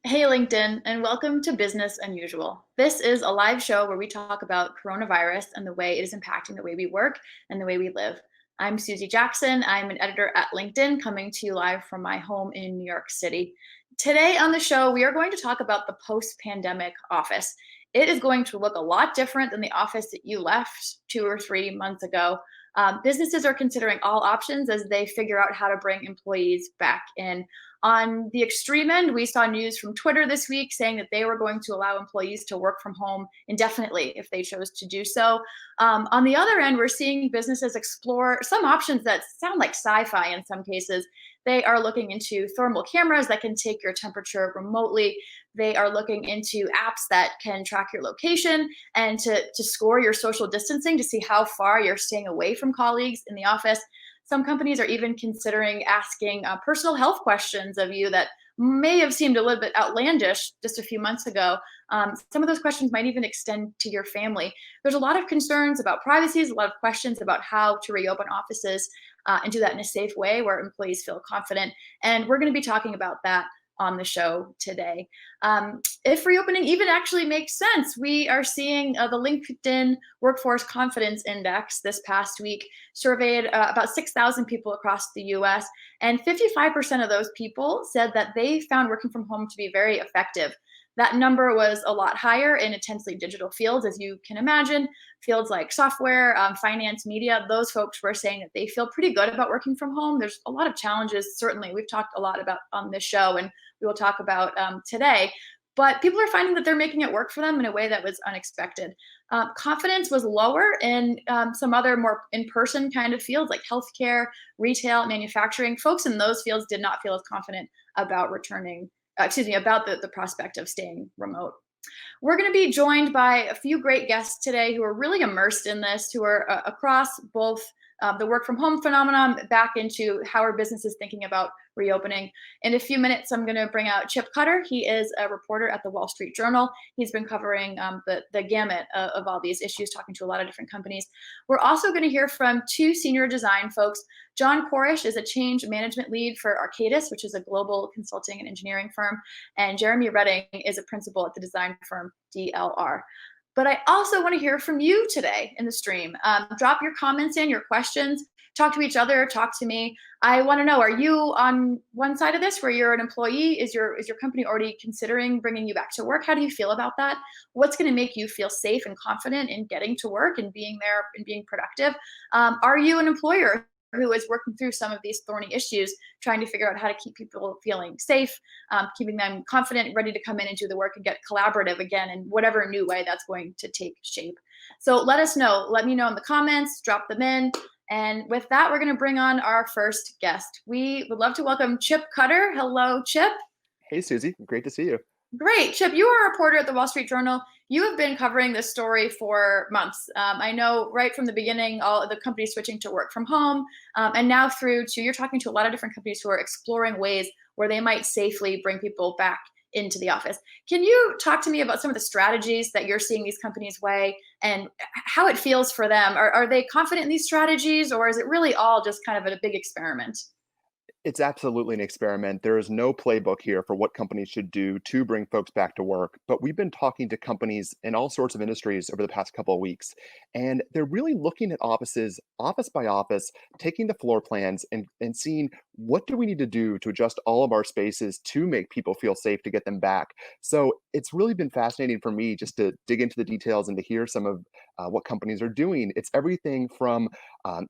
Hey, LinkedIn, and welcome to Business Unusual. This is a live show where we talk about coronavirus and the way it is impacting the way we work and the way we live. I'm Susie Jackson. I'm an editor at LinkedIn, coming to you live from my home in New York City. Today on the show, we are going to talk about the post pandemic office. It is going to look a lot different than the office that you left 2 or 3 months ago. Businesses are considering all options as they figure out how to bring employees back in. On the extreme end, we saw news from Twitter this week saying that they were going to allow employees to work from home indefinitely if they chose to do so. On the other end, we're seeing businesses explore some options that sound like sci fi in some cases. They are looking into thermal cameras that can take your temperature remotely. They are looking into apps that can track your location and to score your social distancing to see how far you're staying away from colleagues in the office. Some companies are even considering asking personal health questions of you that may have seemed a little bit outlandish just a few months ago. Some of those questions might even extend to your family. There's a lot of concerns about privacy, a lot of questions about how to reopen offices and do that in a safe way where employees feel confident. And we're going to be talking about that on the show today. If reopening even actually makes sense, we are seeing the LinkedIn Workforce Confidence Index this past week surveyed about 6,000 people across the US, and 55% of those people said that they found working from home to be very effective. That number was a lot higher in intensely digital fields, as you can imagine. Fields like software, finance, media, those folks were saying that they feel pretty good about working from home. There's a lot of challenges, certainly, we've talked a lot about on this show, and we will talk about today. But people are finding that they're making it work for them in a way that was unexpected. Confidence was lower in some other more in-person kind of fields like healthcare, retail, manufacturing. Folks in those fields did not feel as confident about returning, about the prospect of staying remote. We're going to be joined by a few great guests today who are really immersed in this, who are across both the work from home phenomenon back into how our business is thinking about reopening. In a few minutes, I'm going to bring out Chip Cutter. He is a reporter at the Wall Street Journal. He's been covering the gamut of all these issues, talking to a lot of different companies. We're also going to hear from two senior design folks. John Corrish is a change management lead for Arcadis, which is a global consulting and engineering firm. And Jeremy Redding is a principal at the design firm DLR. But I also want to hear from you today in the stream. Drop your comments in, your questions, talk to each other, talk to me. I want to know, are you on one side of this where you're an employee? Is your company already considering bringing you back to work? How do you feel about that? What's going to make you feel safe and confident in getting to work and being there and being productive? Are you an employer who is working through some of these thorny issues, trying to figure out how to keep people feeling safe, keeping them confident, ready to come in and do the work and get collaborative again in whatever new way that's going to take shape. So let us know. Let me know in the comments, drop them in. And with that, we're going to bring on our first guest. We would love to welcome Chip Cutter. Hello, Chip. Hey, Susie. Great to see you. Great. Chip, you are a reporter at the Wall Street Journal. You have been covering this story for months. I know right from the beginning, all the companies switching to work from home, and now through to you're talking to a lot of different companies who are exploring ways where they might safely bring people back into the office. Can you talk to me about some of the strategies that you're seeing these companies weigh and how it feels for them? Are they confident in these strategies, or is it really all just kind of a big experiment? It's absolutely an experiment. There is no playbook here for what companies should do to bring folks back to work. But we've been talking to companies in all sorts of industries over the past couple of weeks, and they're really looking at offices, office by office, taking the floor plans and seeing what do we need to do to adjust all of our spaces to make people feel safe to get them back. So it's really been fascinating for me just to dig into the details and to hear some of what companies are doing. It's everything from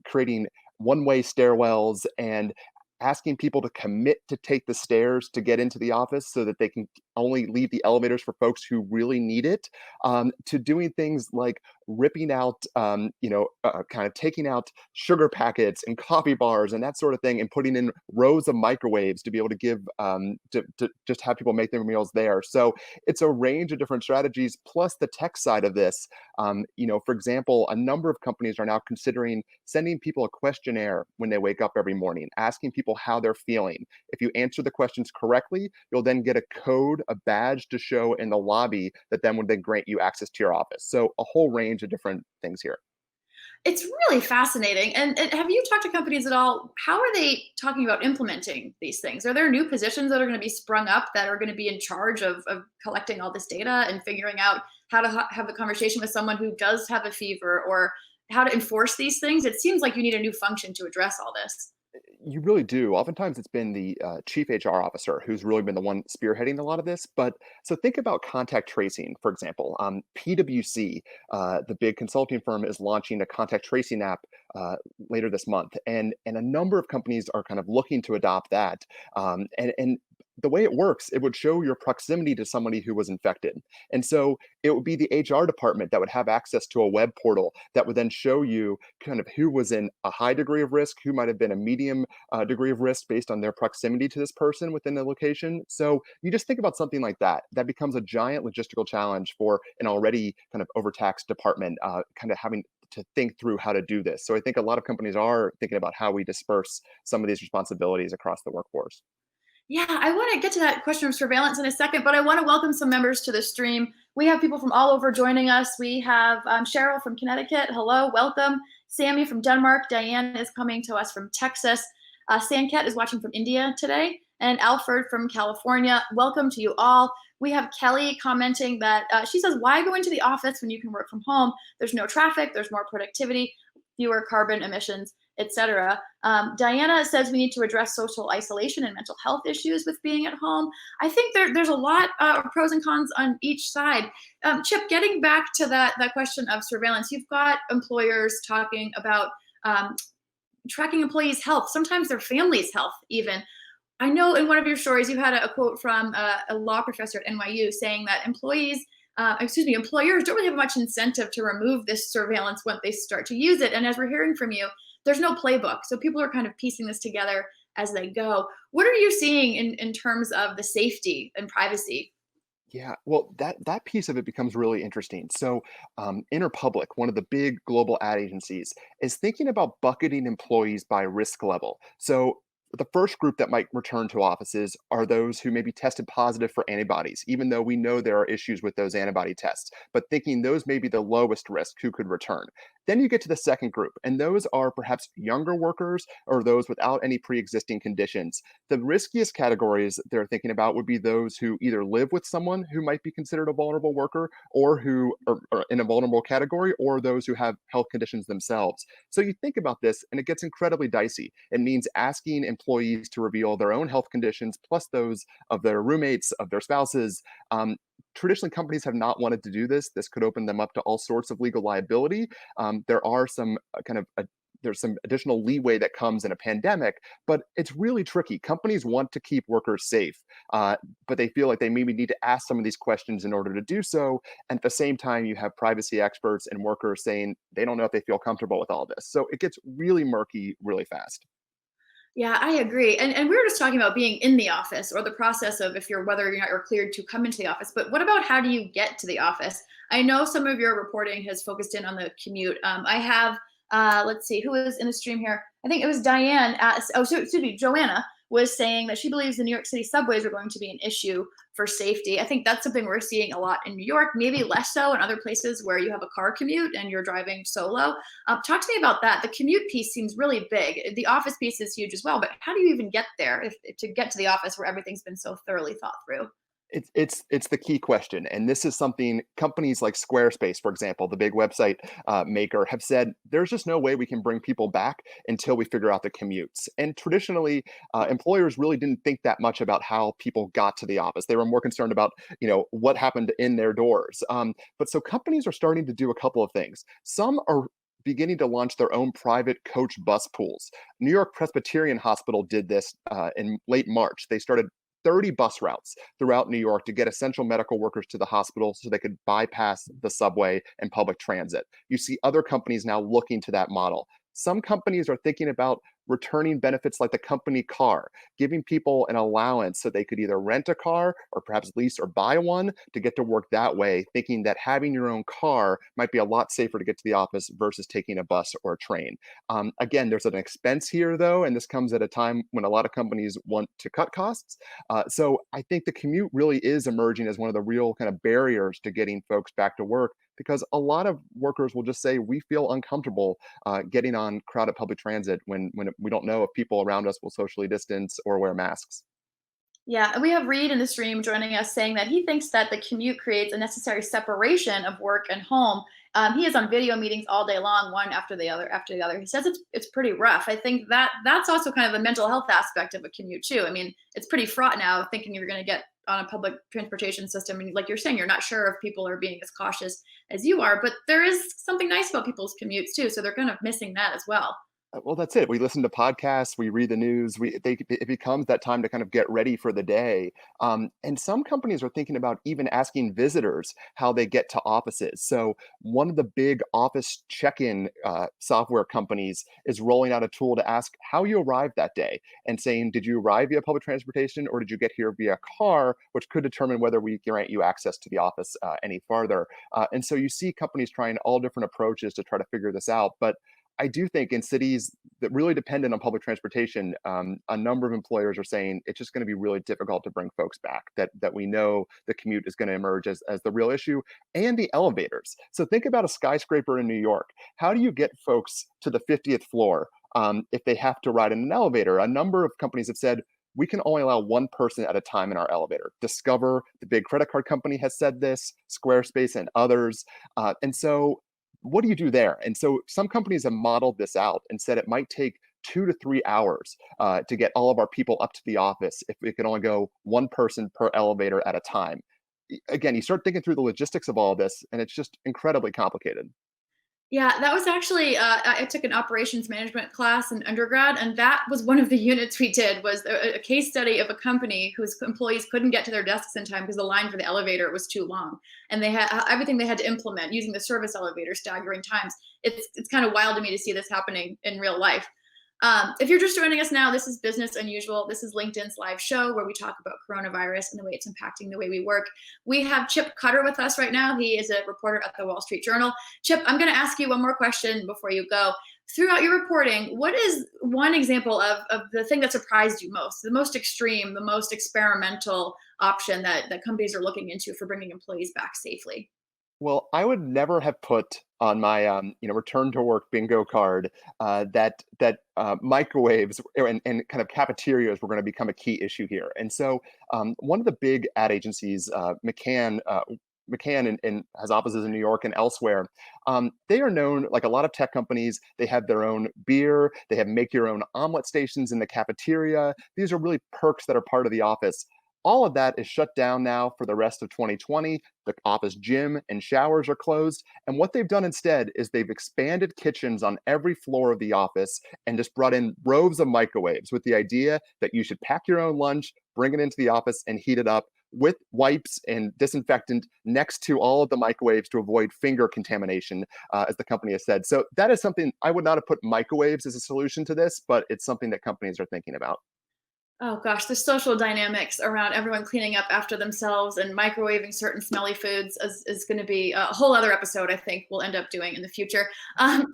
creating one-way stairwells and asking people to commit to take the stairs to get into the office so that they can only leave the elevators for folks who really need it, to doing things like ripping out, kind of taking out sugar packets and coffee bars and that sort of thing and putting in rows of microwaves to be able to give, to just have people make their meals there. So it's a range of different strategies, plus the tech side of this. For example, a number of companies are now considering sending people a questionnaire when they wake up every morning, asking people how they're feeling. If you answer the questions correctly, you'll then get a code, a badge to show in the lobby that then would then grant you access to your office. So a whole range of different things here. It's really fascinating. And have you talked to companies at all? How are they talking about implementing these things? Are there new positions that are going to be sprung up that are going to be in charge of collecting all this data and figuring out how to have a conversation with someone who does have a fever, or how to enforce these things? It seems like you need a new function to address all this. You really do. Oftentimes, it's been the chief HR officer who's really been the one spearheading a lot of this. But so think about contact tracing, for example. PwC, the big consulting firm, is launching a contact tracing app later this month, and a number of companies are kind of looking to adopt that. And the way it works, it would show your proximity to somebody who was infected. And so it would be the HR department that would have access to a web portal that would then show you kind of who was in a high degree of risk, who might have been a medium degree of risk based on their proximity to this person within the location. So you just think about something like that. That becomes a giant logistical challenge for an already kind of overtaxed department, kind of having to think through how to do this. So I think a lot of companies are thinking about how we disperse some of these responsibilities across the workforce. Yeah, I want to get to that question of surveillance in a second, but I want to welcome some members to the stream. We have people from all over joining us. We have Cheryl from Connecticut. Hello, welcome. Sammy from Denmark. Diane is coming to us from Texas. Sanket is watching from India today. And Alfred from California. Welcome to you all. We have Kelly commenting that she says, why go into the office when you can work from home? There's no traffic, there's more productivity, fewer carbon emissions, etc. Diana says we need to address social isolation and mental health issues with being at home. I think there's a lot of pros and cons on each side. Chip, getting back to that question of surveillance, you've got employers talking about tracking employees' health, sometimes their families' health even. I know in one of your stories you had a quote from a law professor at NYU saying that employers don't really have much incentive to remove this surveillance once they start to use it. And as we're hearing from you, there's no playbook. So people are kind of piecing this together as they go. What are you seeing in terms of the safety and privacy? Yeah, well, that piece of it becomes really interesting. So, Interpublic, one of the big global ad agencies, is thinking about bucketing employees by risk level. So, the first group that might return to offices are those who may be tested positive for antibodies, even though we know there are issues with those antibody tests, but thinking those may be the lowest risk who could return. Then you get to the second group, and those are perhaps younger workers or those without any pre existing conditions. The riskiest categories they're thinking about would be those who either live with someone who might be considered a vulnerable worker or who are in a vulnerable category, or those who have health conditions themselves. So you think about this and it gets incredibly dicey. It means asking employees to reveal their own health conditions plus those of their roommates, of their spouses. Traditionally, companies have not wanted to do this. This could open them up to all sorts of legal liability. There are some there's some additional leeway that comes in a pandemic, but it's really tricky. Companies want to keep workers safe, but they feel like they maybe need to ask some of these questions in order to do so. And at the same time, you have privacy experts and workers saying they don't know if they feel comfortable with all this. So it gets really murky really fast. Yeah, I agree. And we were just talking about being in the office, or the process of if you're whether or not you're cleared to come into the office. But what about how do you get to the office? I know some of your reporting has focused in on the commute. I have let's see who is in the stream here. I think it was Diane. Excuse me, Joanna was saying that she believes the New York City subways are going to be an issue for safety. I think that's something we're seeing a lot in New York, maybe less so in other places where you have a car commute and you're driving solo. Talk to me about that. The commute piece seems really big. The office piece is huge as well, but how do you even get there to get to the office where everything's been so thoroughly thought through? It's the key question, and this is something companies like Squarespace, for example, the big website maker, have said there's just no way we can bring people back until we figure out the commutes. And traditionally, employers really didn't think that much about how people got to the office. They were more concerned about what happened in their doors. But so companies are starting to do a couple of things. Some are beginning to launch their own private coach bus pools. New York Presbyterian Hospital did this in late March. They started 30 bus routes throughout New York to get essential medical workers to the hospital so they could bypass the subway and public transit. You see other companies now looking to that model. Some companies are thinking about returning benefits like the company car, giving people an allowance so they could either rent a car or perhaps lease or buy one to get to work that way, thinking that having your own car might be a lot safer to get to the office versus taking a bus or a train. Again, there's an expense here, though, and this comes at a time when a lot of companies want to cut costs. So I think the commute really is emerging as one of the real kind of barriers to getting folks back to work because a lot of workers will just say we feel uncomfortable getting on crowded public transit when we don't know if people around us will socially distance or wear masks. Yeah, and we have Reed in the stream joining us saying that he thinks that the commute creates a necessary separation of work and home. He is on video meetings all day long, one after the other after the other. He says it's pretty rough. I think that that's also kind of the mental health aspect of a commute too. I mean, it's pretty fraught now thinking you're going to get on a public transportation system, and like you're saying, you're not sure if people are being as cautious as you are. But there is something nice about people's commutes too, so they're kind of missing that as well. Well, that's it. We listen to podcasts, we read the news. It becomes that time to kind of get ready for the day. And some companies are thinking about even asking visitors how they get to offices. So one of the big office check-in software companies is rolling out a tool to ask how you arrived that day, and saying, did you arrive via public transportation or did you get here via car, which could determine whether we grant you access to the office any farther. And so you see companies trying all different approaches to try to figure this out. But I do think in cities that really dependent on public transportation, a number of employers are saying it's just going to be really difficult to bring folks back. That we know the commute is going to emerge as the real issue, and the elevators. So think about a skyscraper in New York. How do you get folks to the 50th floor if they have to ride in an elevator? A number of companies have said we can only allow one person at a time in our elevator. Discover, the big credit card company, has said this, Squarespace, and others. And so what do you do there? And so some companies have modeled this out and said it might take 2 to 3 hours to get all of our people up to the office if we can only go one person per elevator at a time. Again, you start thinking through the logistics of all of this, and it's just incredibly complicated. Yeah, that was actually I took an operations management class in undergrad, and that was one of the units we did was a case study of a company whose employees couldn't get to their desks in time because the line for the elevator was too long, and they had everything they had to implement using the service elevator, staggering times. It's kind of wild to me to see this happening in real life. If you're just joining us now, this is Business Unusual. This is LinkedIn's live show where we talk about coronavirus and the way it's impacting the way we work. We have Chip Cutter with us right now. He is a reporter at the Wall Street Journal. Chip, I'm going to ask you one more question before you go. Throughout your reporting, what is one example of the thing that surprised you most, the most extreme, the most experimental option that companies are looking into for bringing employees back safely? Well, I would never have put on my return to work bingo card that microwaves and kind of cafeterias were going to become a key issue here. And so one of the big ad agencies, McCann and has offices in New York and elsewhere. They are known, like a lot of tech companies, they have their own beer, they have make your own omelet stations in the cafeteria. These are really perks that are part of the office. All of that is shut down now for the rest of 2020. The office gym and showers are closed. And what they've done instead is they've expanded kitchens on every floor of the office and just brought in rows of microwaves with the idea that you should pack your own lunch, bring it into the office, and heat it up with wipes and disinfectant next to all of the microwaves to avoid finger contamination, as the company has said. So that is something I would not have put microwaves as a solution to this, but it's something that companies are thinking about. Oh gosh, the social dynamics around everyone cleaning up after themselves and microwaving certain smelly foods is going to be a whole other episode, I think we'll end up doing in the future.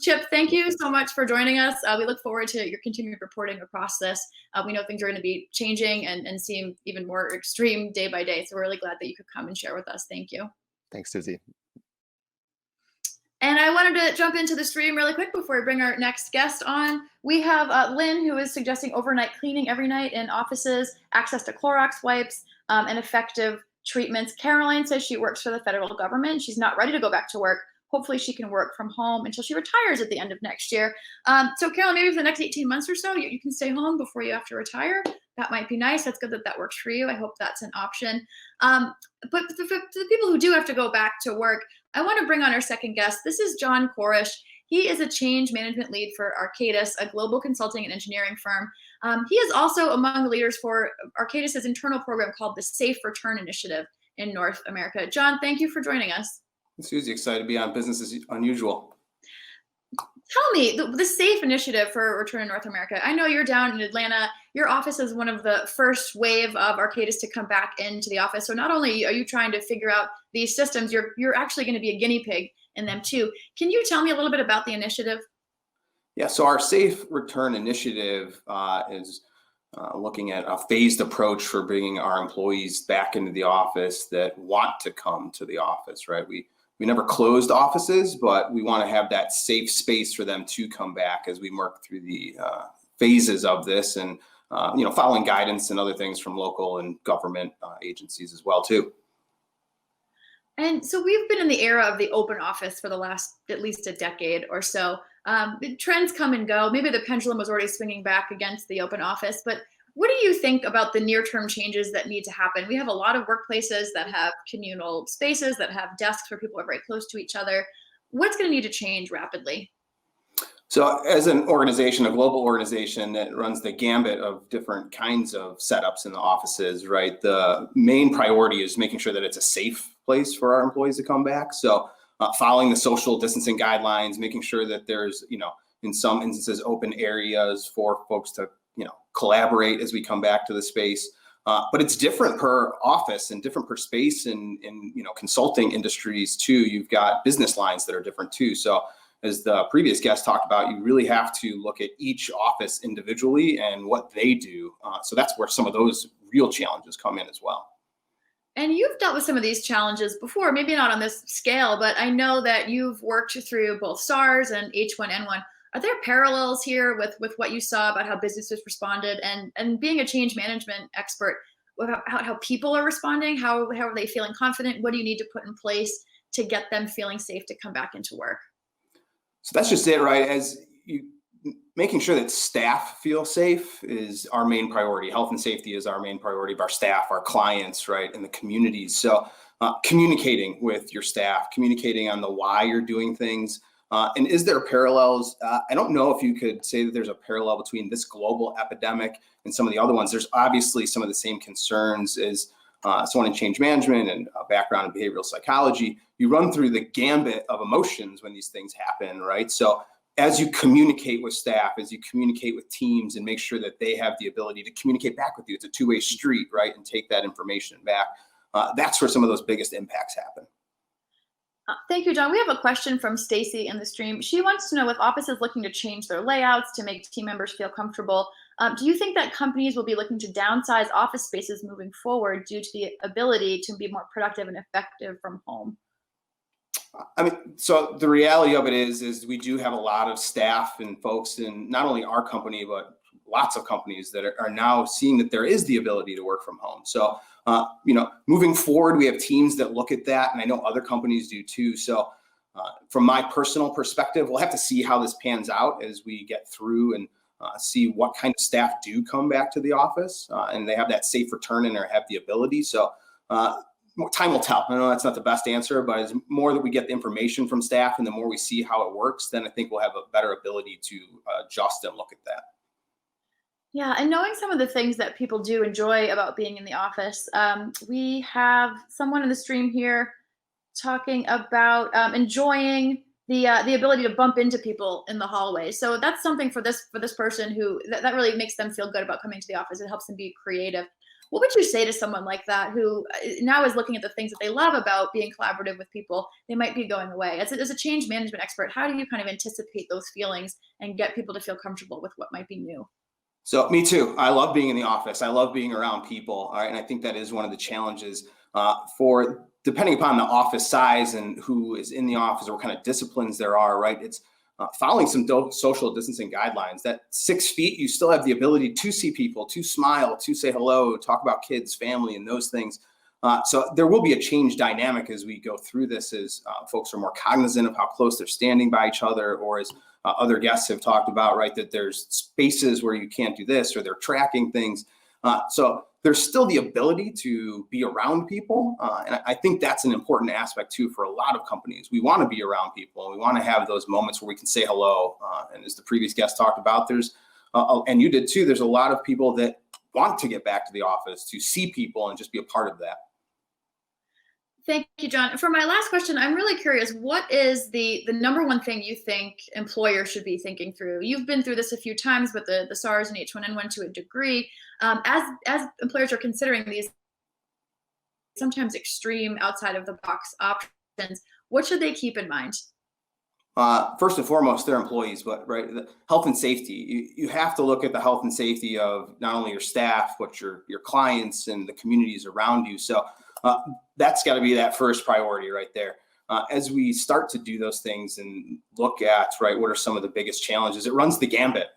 Chip, thank you so much for joining us. We look forward to your continued reporting across this. We know things are going to be changing and seem even more extreme day by day. So we're really glad that you could come and share with us. Thank you. Thanks, Susie. And I wanted to jump into the stream really quick before we bring our next guest on. We have Lynn, who is suggesting overnight cleaning every night in offices, access to Clorox wipes, and effective treatments. Caroline says she works for the federal government. She's not ready to go back to work. Hopefully she can work from home until she retires at the end of next year. So Caroline, maybe for the next 18 months or so, you can stay home before you have to retire. That might be nice. That's good that that works for you. I hope that's an option. But for the people who do have to go back to work, I want to bring on our second guest. This is John Corrish. He is a change management lead for Arcadis, a global consulting and engineering firm. He is also among the leaders for Arcadis's internal program called the Safe Return Initiative in North America. John, thank you for joining us. Susie, excited to be on Business as Unusual. Tell me, the SAFE initiative for Return in North America. I know you're down in Atlanta. Your office is one of the first wave of Arcadis to come back into the office. So not only are you trying to figure out these systems, you're actually going to be a guinea pig in them too. Can you tell me a little bit about the initiative? Yeah, so our Safe Return Initiative is looking at a phased approach for bringing our employees back into the office that want to come to the office, right? We we never closed offices, but we want to have that safe space for them to come back as we work through the phases of this, and following guidance and other things from local and government agencies as well too. And so we've been in the era of the open office for the last at least a decade or so. The trends come and go. Maybe the pendulum was already swinging back against the open office, but what do you think about the near-term changes that need to happen? We have a lot of workplaces that have communal spaces, that have desks where people are very close to each other. What's going to need to change rapidly? So as an organization, a global organization that runs the gambit of different kinds of setups in the offices, right? The main priority is making sure that it's a safe place for our employees to come back. So following the social distancing guidelines, making sure that there's, in some instances, open areas for folks to, collaborate as we come back to the space. But it's different per office and different per space, and consulting industries too. You've got business lines that are different too. So as the previous guest talked about, you really have to look at each office individually and what they do. So that's where some of those real challenges come in as well. And you've dealt with some of these challenges before, maybe not on this scale, but I know that you've worked through both SARS and H1N1. Are there parallels here with what you saw about how businesses responded, and being a change management expert, how people are responding? How are they feeling confident? What do you need to put in place to get them feeling safe to come back into work? So that's just it, right? Making sure that staff feel safe is our main priority. Health and safety is our main priority of our staff, our clients, right, and the communities. So communicating with your staff, communicating on the why you're doing things. And is there parallels? I don't know if you could say that there's a parallel between this global epidemic and some of the other ones. There's obviously some of the same concerns as someone in change management and a background in behavioral psychology. You run through the gambit of emotions when these things happen, right? So as you communicate with staff, as you communicate with teams and make sure that they have the ability to communicate back with you, it's a two-way street, right? And take that information back. That's where some of those biggest impacts happen. Thank you, John. We have a question from Stacy in the stream. She wants to know, with offices looking to change their layouts to make team members feel comfortable, do you think that companies will be looking to downsize office spaces moving forward due to the ability to be more productive and effective from home? I mean, so the reality of it is we do have a lot of staff and folks in not only our company, but lots of companies that are now seeing that there is the ability to work from home. So, moving forward, we have teams that look at that, and I know other companies do too. So from my personal perspective, we'll have to see how this pans out as we get through and see what kind of staff do come back to the office and they have that safe return and have the ability. So time will tell. I know that's not the best answer, but as more that we get the information from staff and the more we see how it works, then I think we'll have a better ability to adjust and look at that. Yeah, and knowing some of the things that people do enjoy about being in the office, we have someone in the stream here talking about enjoying the ability to bump into people in the hallway. So that's something for this person who that really makes them feel good about coming to the office. It helps them be creative. What would you say to someone like that who now is looking at the things that they love about being collaborative with people? They might be going away. As a change management expert, how do you kind of anticipate those feelings and get people to feel comfortable with what might be new? So me too. I love being in the office. I love being around people. All right. And I think that is one of the challenges for depending upon the office size and who is in the office or what kind of disciplines there are, right? It's following some social distancing guidelines. That 6 feet, you still have the ability to see people, to smile, to say hello, talk about kids, family, and those things. So there will be a change dynamic as we go through this, as folks are more cognizant of how close they're standing by each other, or as other guests have talked about, right, that there's spaces where you can't do this, or they're tracking things. So there's still the ability to be around people. And I think that's an important aspect too for a lot of companies. We want to be around people, and we want to have those moments where we can say hello. And as the previous guest talked about, there's, and you did too, there's a lot of people that want to get back to the office to see people and just be a part of that. Thank you, John. For my last question, I'm really curious, what is the number one thing you think employers should be thinking through? You've been through this a few times with the SARS and H1N1 to a degree. As employers are considering these sometimes extreme outside of the box options, what should they keep in mind? First and foremost, their employees, but right, the health and safety. You have to look at the health and safety of not only your staff, but your clients and the communities around you. So that's got to be that first priority right there. as we start to do those things and look at, right, what are some of the biggest challenges, it runs the gambit.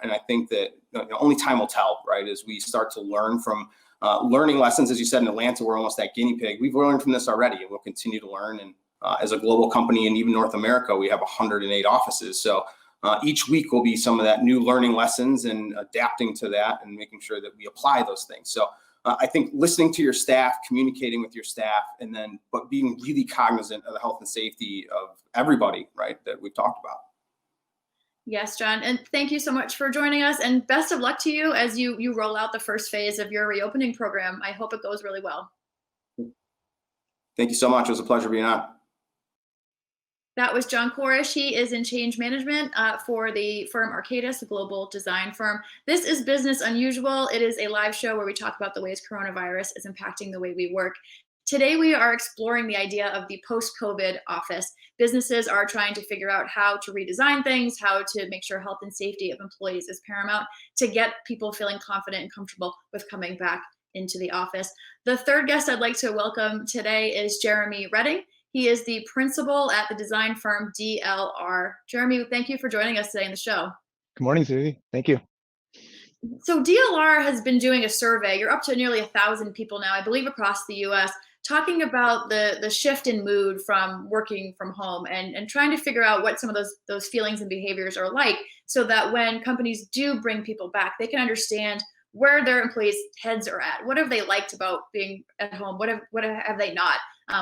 And I think that only time will tell, right, as we start to learn from learning lessons. As you said, in Atlanta, we're almost that guinea pig. We've learned from this already, and we'll continue to learn. And as a global company, and even North America, we have 108 offices. So each week will be some of that new learning lessons and adapting to that and making sure that we apply those things. So I think listening to your staff, communicating with your staff, and then but being really cognizant of the health and safety of everybody, right, that we've talked about. Yes, John, and thank you so much for joining us, and best of luck to you as you roll out the first phase of your reopening program. I hope it goes really well. Thank you so much. It was a pleasure being on. That was John Corrish. He is in change management for the firm Arcadis, a global design firm. This is Business Unusual. It is a live show where we talk about the ways coronavirus is impacting the way we work. Today, we are exploring the idea of the post-COVID office. Businesses are trying to figure out how to redesign things, how to make sure health and safety of employees is paramount to get people feeling confident and comfortable with coming back into the office. The third guest I'd like to welcome today is Jeremy Redding. He is the principal at the design firm DLR. Jeremy, thank you for joining us today in the show. Good morning, Susie. Thank you. So DLR has been doing a survey. You're up to nearly 1,000 people now, I believe, across the U.S., talking about the shift in mood from working from home and trying to figure out what some of those feelings and behaviors are like, so that when companies do bring people back, they can understand where their employees' heads are at. What have they liked about being at home? What have they not?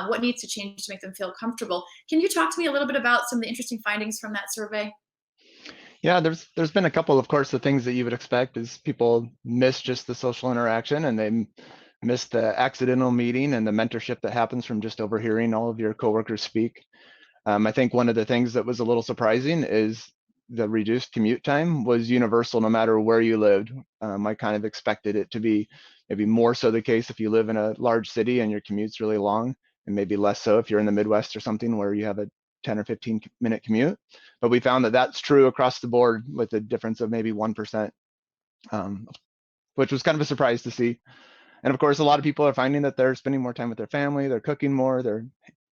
What needs to change to make them feel comfortable? Can you talk to me a little bit about some of the interesting findings from that survey? Yeah, there's been a couple. Of course, the things that you would expect is people miss just the social interaction, and they miss the accidental meeting and the mentorship that happens from just overhearing all of your coworkers speak. I think one of the things that was a little surprising is the reduced commute time was universal no matter where you lived. I kind of expected it to be maybe more so the case if you live in a large city and your commute's really long, and maybe less so if you're in the Midwest or something where you have a 10 or 15 minute commute. But we found that that's true across the board with a difference of maybe 1%, which was kind of a surprise to see. And of course, a lot of people are finding that they're spending more time with their family, they're cooking more, they're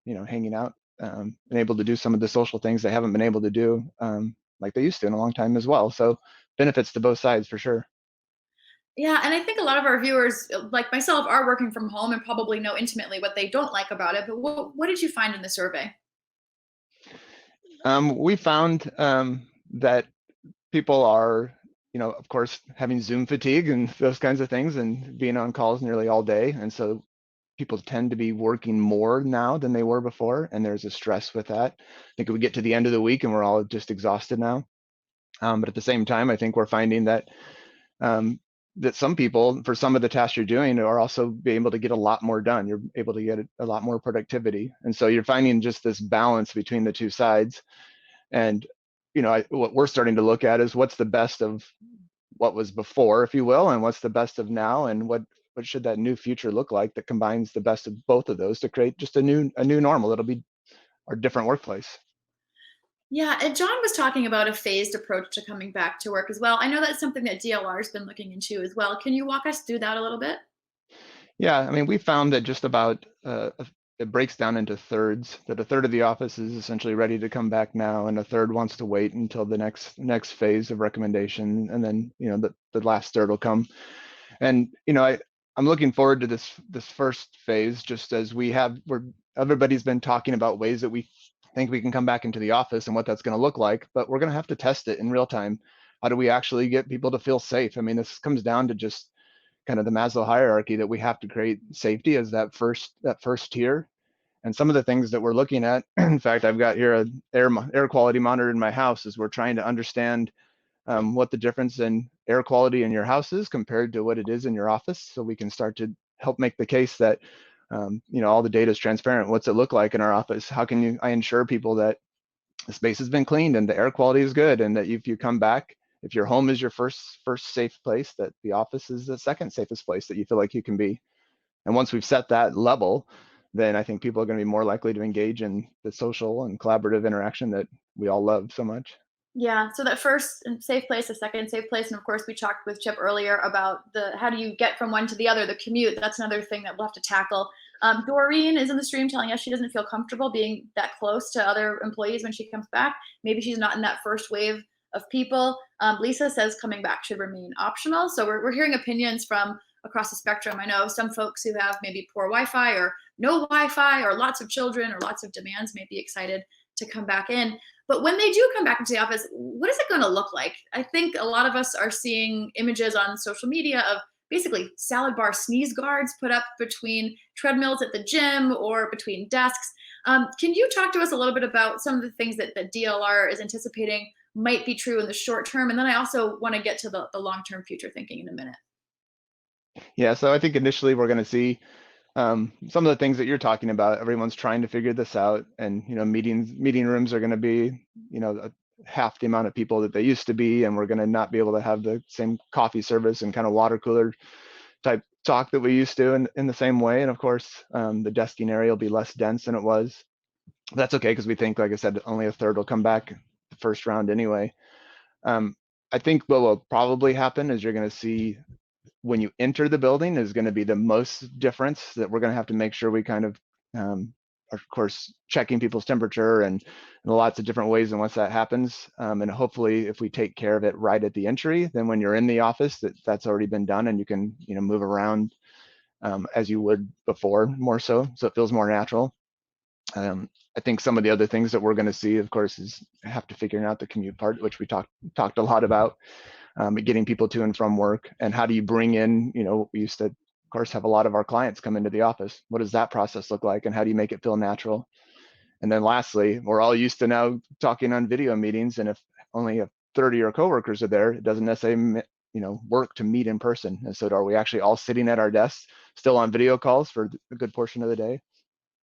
hanging out, and able to do some of the social things they haven't been able to do like they used to in a long time as well. So benefits to both sides for sure. Yeah, and I think a lot of our viewers, like myself, are working from home and probably know intimately what they don't like about it. But what did you find in the survey? We found that people are, of course, having Zoom fatigue and those kinds of things and being on calls nearly all day. And so people tend to be working more now than they were before. And there's a stress with that. I think we get to the end of the week and we're all just exhausted now. But at the same time, I think we're finding that that some people, for some of the tasks you're doing, are also being able to get a lot more done. You're able to get a lot more productivity. And so you're finding just this balance between the two sides. And, what we're starting to look at is what's the best of what was before, if you will, and what's the best of now, and what should that new future look like that combines the best of both of those to create just a new normal. It'll be our different workplace. Yeah, and John was talking about a phased approach to coming back to work as well. I know that's something that DLR has been looking into as well. Can you walk us through that a little bit? Yeah, I mean, we found that just about it breaks down into thirds, that a third of the office is essentially ready to come back now, and a third wants to wait until the next phase of recommendation, and then the last third will come. And I'm looking forward to this first phase, just as everybody's been talking about ways that we think we can come back into the office and what that's going to look like, but we're going to have to test it in real time. How do we actually get people to feel safe? I mean, this comes down to just kind of the Maslow hierarchy, that we have to create safety as that first tier. And some of the things that we're looking at, in fact, I've got here an air quality monitor in my house, as we're trying to understand what the difference in air quality in your house is compared to what it is in your office, so we can start to help make the case that all the data is transparent. What's it look like in our office? How can I ensure people that the space has been cleaned and the air quality is good, and that if you come back, if your home is your first safe place, that the office is the second safest place that you feel like you can be. And once we've set that level, then I think people are going to be more likely to engage in the social and collaborative interaction that we all love so much. Yeah, so that first safe place, the second safe place, and of course we talked with Chip earlier about how do you get from one to the other, the commute. That's another thing that we'll have to tackle Doreen is in the stream telling us she doesn't feel comfortable being that close to other employees when she comes back. Maybe she's not in that first wave of people. Lisa says coming back should remain optional. So we're hearing opinions from across the spectrum. I know some folks who have maybe poor Wi-Fi or no Wi-Fi or lots of children or lots of demands may be excited to come back in. But when they do come back into the office, what is it going to look like? I think a lot of us are seeing images on social media of basically salad bar sneeze guards put up between treadmills at the gym or between desks. Can you talk to us a little bit about some of the things that DLR is anticipating might be true in the short term? And then I also want to get to the long-term future thinking in a minute. Yeah, so I think initially we're going to see some of the things that you're talking about. Everyone's trying to figure this out, and meeting rooms are going to be half the amount of people that they used to be, and we're going to not be able to have the same coffee service and kind of water cooler type talk that we used to in the same way. And of course, the desking area will be less dense than it was. That's okay, because we think, like I said, only a third will come back the first round anyway. I think what will probably happen is you're going to see when you enter the building is going to be the most difference, that we're going to have to make sure we kind of course, checking people's temperature and lots of different ways. And once that happens, and hopefully if we take care of it right at the entry, then when you're in the office, that's already been done, and you can move around as you would before, more so it feels more natural. I think some of the other things that we're going to see, of course, is have to figure out the commute part, which we talked a lot about. Getting people to and from work, and how do you bring in, we used to, of course, have a lot of our clients come into the office. What does that process look like, and how do you make it feel natural? And then lastly, we're all used to now talking on video meetings, and if only 30 of your coworkers are there, it doesn't necessarily work to meet in person. And so are we actually all sitting at our desks still on video calls for a good portion of the day?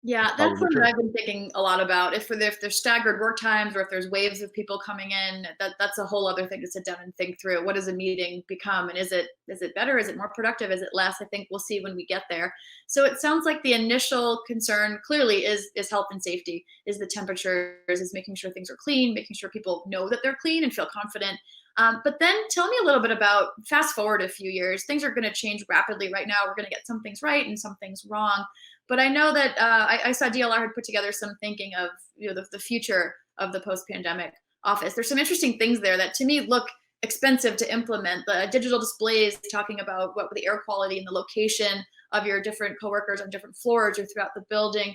Yeah, that's something I've been thinking a lot about. If there's staggered work times, or if there's waves of people coming in, that's a whole other thing to sit down and think through. What does a meeting become? And is it better? Is it more productive? Is it less? I think we'll see when we get there. So it sounds like the initial concern clearly is health and safety, is the temperatures, is making sure things are clean, making sure people know that they're clean and feel confident. But then tell me a little bit about, fast forward a few years, things are going to change rapidly. Right now, we're going to get some things right and some things wrong. But I know that I saw DLR had put together some thinking of the future of the post-pandemic office. There's some interesting things there that to me look expensive to implement. The digital displays talking about what the air quality and the location of your different coworkers on different floors or throughout the building.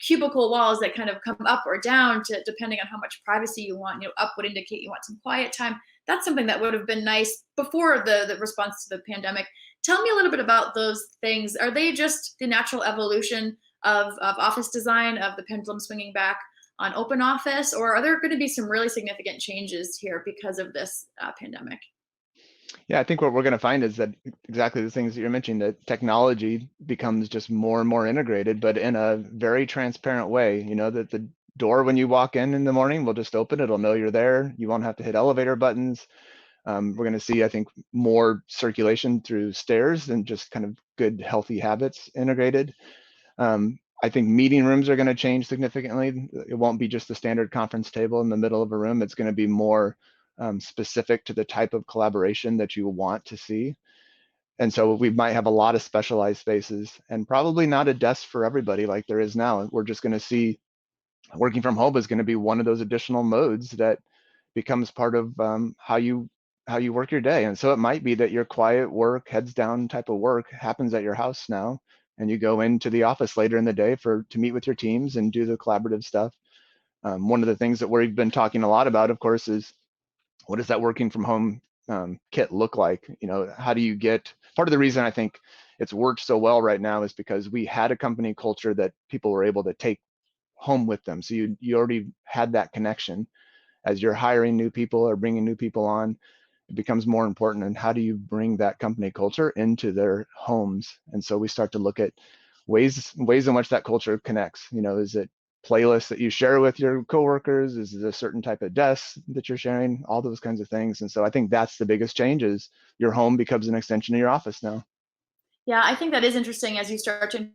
Cubicle walls that kind of come up or down depending on how much privacy you want. Up would indicate you want some quiet time. That's something that would have been nice before the response to the pandemic. Tell me a little bit about those things. Are they just the natural evolution of office design, of the pendulum swinging back on open office, or are there going to be some really significant changes here because of this pandemic? Yeah, I think what we're going to find is that exactly the things that you're mentioning, that technology becomes just more and more integrated, but in a very transparent way. That the door when you walk in the morning will just open. It'll know you're there. You won't have to hit elevator buttons. We're going to see, I think, more circulation through stairs and just kind of good, healthy habits integrated. I think meeting rooms are going to change significantly. It won't be just the standard conference table in the middle of a room. It's going to be more specific to the type of collaboration that you want to see. And so we might have a lot of specialized spaces, and probably not a desk for everybody like there is now. We're just going to see working from home is going to be one of those additional modes that becomes part of how you work your day. And so it might be that your quiet work, heads down type of work happens at your house now, and you go into the office later in the day to meet with your teams and do the collaborative stuff. One of the things that we've been talking a lot about, of course, is what does that working from home kit look like? How do you get, part of the reason I think it's worked so well right now is because we had a company culture that people were able to take home with them. So you already had that connection. As you're hiring new people or bringing new people on, it becomes more important. And how do you bring that company culture into their homes? And so we start to look at ways in which that culture connects. Is it playlists that you share with your coworkers? Is it a certain type of desk that you're sharing? All those kinds of things. And so I think that's the biggest change, is your home becomes an extension of your office now. Yeah, I think that is interesting as you start to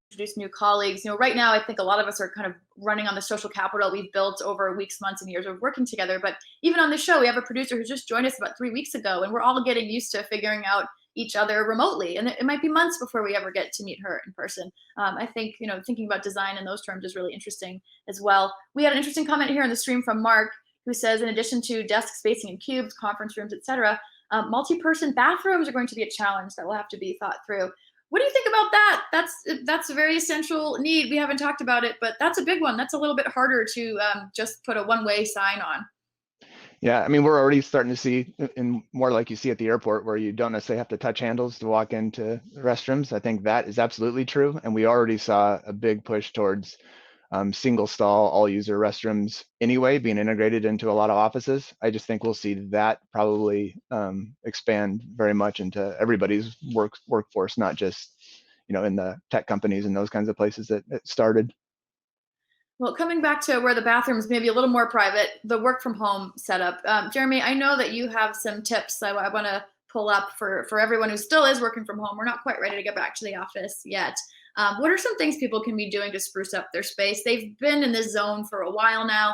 introduce new colleagues. Right now, I think a lot of us are kind of running on the social capital we've built over weeks, months, and years of working together. But even on the show, we have a producer who just joined us about 3 weeks ago, and we're all getting used to figuring out each other remotely, and it might be months before we ever get to meet her in person. I think, thinking about design in those terms is really interesting as well. We had an interesting comment here in the stream from Mark, who says, in addition to desk spacing in cubes, conference rooms, etc., multi-person bathrooms are going to be a challenge that will have to be thought through. What do you think about that? That's a very essential need. We haven't talked about it, but that's a big one. That's a little bit harder to just put a one-way sign on. Yeah, I mean, we're already starting to see, in more like you see at the airport, where you don't necessarily have to touch handles to walk into restrooms. I think that is absolutely true. And we already saw a big push towards single stall, all user restrooms anyway, being integrated into a lot of offices. I just think we'll see that probably expand very much into everybody's workforce, not just, in the tech companies and those kinds of places that it started. Well, coming back to where the bathrooms may be a little more private, the work from home setup. Jeremy, I know that you have some tips I want to pull up for everyone who still is working from home. We're not quite ready to get back to the office yet. What are some things people can be doing to spruce up their space? They've been in this zone for a while now.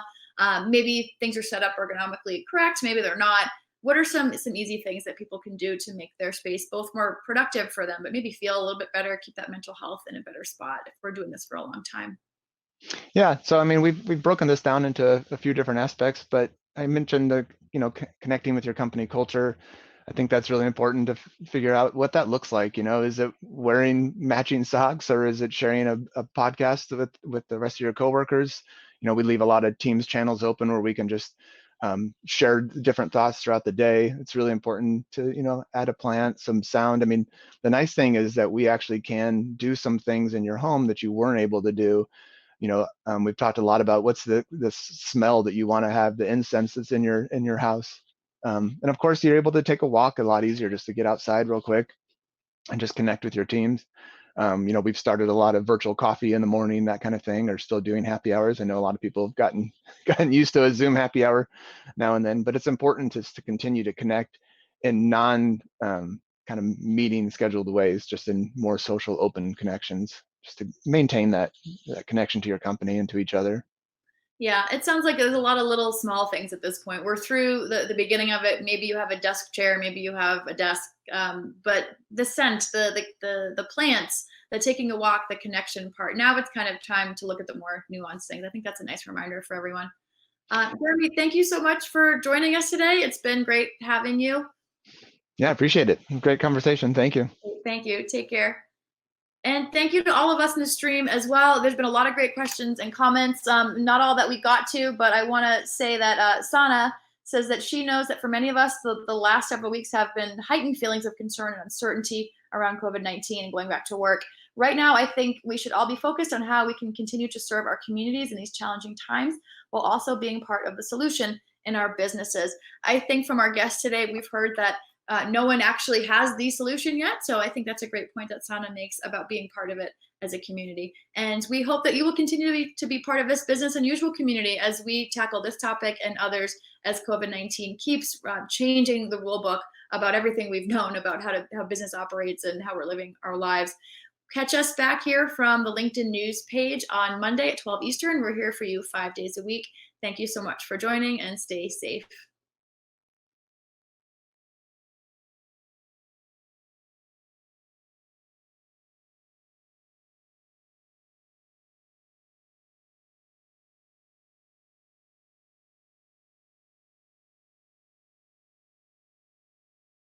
Maybe things are set up ergonomically correct. Maybe they're not. What are some easy things that people can do to make their space both more productive for them, but maybe feel a little bit better, keep that mental health in a better spot if we're doing this for a long time? Yeah, so I mean, we've broken this down into a few different aspects, but I mentioned the connecting with your company culture. I think that's really important to figure out what that looks like. Is it wearing matching socks, or is it sharing a podcast with the rest of your coworkers? We leave a lot of Teams channels open where we can just share different thoughts throughout the day. It's really important to add a plant, some sound. I mean, the nice thing is that we actually can do some things in your home that you weren't able to do. We've talked a lot about what's the smell that you want to have, the incense that's in your house. And of course, you're able to take a walk a lot easier just to get outside real quick and just connect with your teams. We've started a lot of virtual coffee in the morning, that kind of thing, or still doing happy hours. I know a lot of people have gotten used to a Zoom happy hour now and then, but it's important to continue to connect in non kind of meeting scheduled ways, just in more social open connections, just to maintain that connection to your company and to each other. Yeah, it sounds like there's a lot of little small things at this point. We're through the beginning of it. Maybe you have a desk chair, maybe you have a desk, but the scent, the plants, the taking a walk, the connection part. Now it's kind of time to look at the more nuanced things. I think that's a nice reminder for everyone. Jeremy, thank you so much for joining us today. It's been great having you. Yeah, I appreciate it. Great conversation. Thank you. Thank you. Take care. And thank you to all of us in the stream as well. There's been a lot of great questions and comments. Not all that we got to, but I want to say that Sana says that she knows that for many of us, the last several weeks have been heightened feelings of concern and uncertainty around COVID-19 and going back to work. Right now, I think we should all be focused on how we can continue to serve our communities in these challenging times while also being part of the solution in our businesses. I think from our guests today, we've heard that no one actually has the solution yet. So I think that's a great point that Sana makes about being part of it as a community. And we hope that you will continue to be part of this business unusual community as we tackle this topic and others as COVID-19 keeps changing the rule book about everything we've known about how business operates and how we're living our lives. Catch us back here from the LinkedIn news page on Monday at 12 Eastern. We're here for you 5 days a week. Thank you so much for joining and stay safe.